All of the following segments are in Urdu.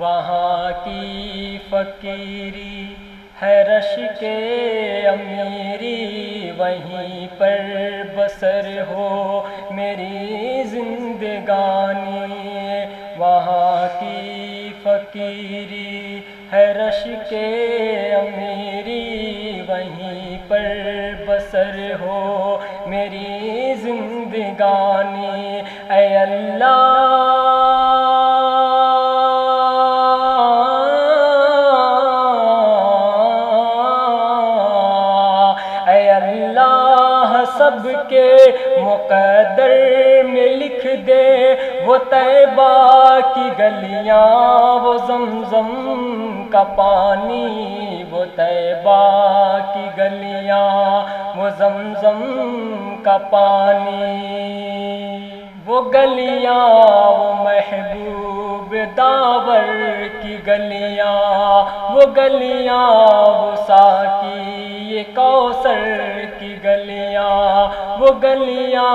وہاں کی فقیری ہے رش کے امیری، وہیں پر بسر ہو میری زندگانی۔ وہاں کی فقیری ہے رش کے امیری، وہیں پر بسر ہو میری زندگانی۔ اے اللہ سب کے مقدر میں لکھ دے، وہ طیبہ کی گلیاں، وہ زمزم کا پانی، وہ طیبہ کی گلیاں، وہ زمزم کا پانی۔ وہ گلیاں وہ محبوب داور کی گلیاں، وہ گلیاں وہ ساقی کوثر کی گلیاں، وہ گلیاں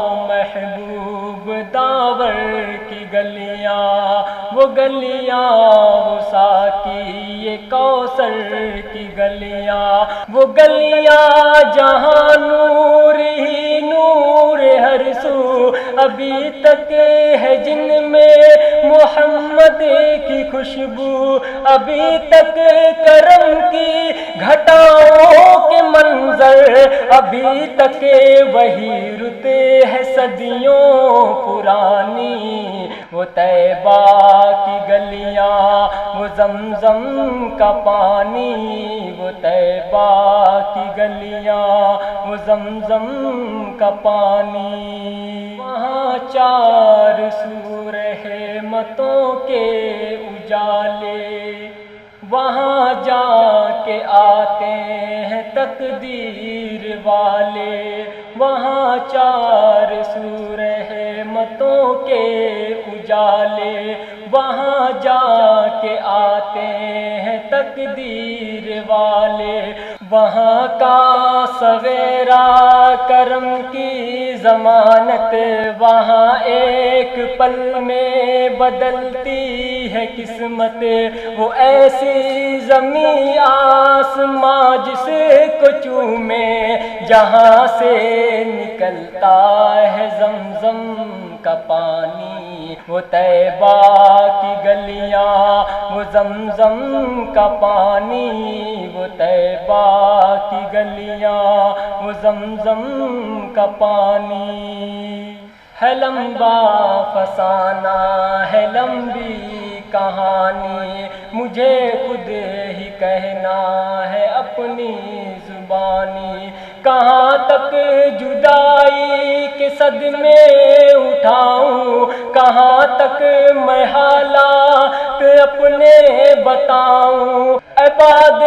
وہ محبوب داور کی گلیاں، وہ گلیاں وہ ساقی کوثر کی گلیاں، وہ گلیاں جہاں نور ہی نور ہر سو ابھی تک ہے، جن میں محمد کی خوشبو، ابھی تک کرم کی گھٹاؤں کے منظر، ابھی تک وہی رتے ہے صدیوں پرانی۔ وہ طیبہ کی گلیاں، وہ زمزم کا پانی، وہ طیبہ کی گلیاں، وہ زمزم کا پانی۔ وہاں چار سو رحمتوں کے اجالے، وہاں جا کے آتے ہیں تقدیر والے، وہاں چار سو رحمتوں کے اجالے، وہاں جا کے آتے ہیں تقدیر والے۔ وہاں کا سویرا کرم کی ضمانت، وہاں ایک پل میں بدلتی ہے قسمت، وہ ایسی زمین آسماں جس کو چومے، جہاں سے نکلتا ہے زمزم کا پانی۔ وہ طیبہ کی گلیاں، وہ زمزم کا پانی، وہ طیبہ کی گلیاں، وہ زمزم کا پانی۔ ہے لمبا فسانہ ہے لمبی کہانی، مجھے خود ہی کہنا ہے اپنی زبانی۔ کہاں تک جدائی کے صدمے اٹھاؤں، کہاں تک میں حالات اپنے بتاؤں، عباد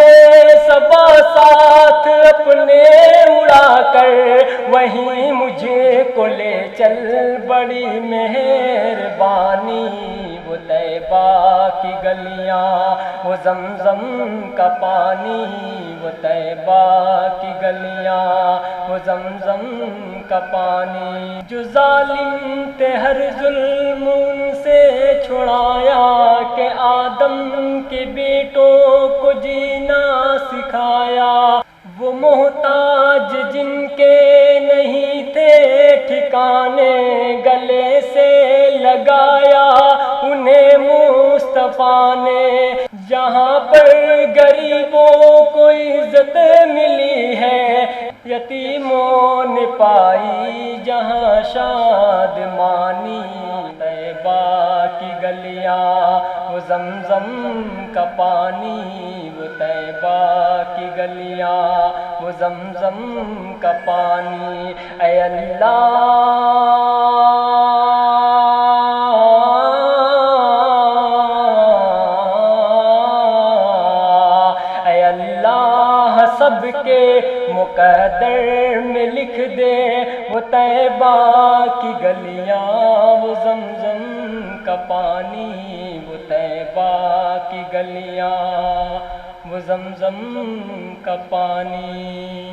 صبا ساتھ اپنے اڑا کر وہیں مجھے کو لے چل، بڑی مہربانی۔ وہ طیبہ کی گلیاں، وہ زمزم کا پانی، وہ طیبہ کی گلیاں، وہ زمزم کا پانی۔ جو ظالم تھے ہر ظلم ان سے چھڑایا، کہ آدم کے بیٹوں کو جینا سکھایا۔ وہ محتاج جن کے نہیں تھے ٹھکانے، گلے سے لگایا انہیں مصطفیٰ نے۔ جہاں پر غریبوں کو عزت ملی ہے، یتیموں نے پائی جہاں شادمانی۔ طیبہ کی گلیاں، وہ زمزم کا پانی، وہ طیبہ کی گلیاں، وہ زمزم کا پانی۔ اے اللہ سب کے مقدر میں لکھ دے، وہ طیبہ کی گلیاں، وہ زمزم کا پانی، وہ طیبہ کی گلیاں، وہ زمزم کا پانی۔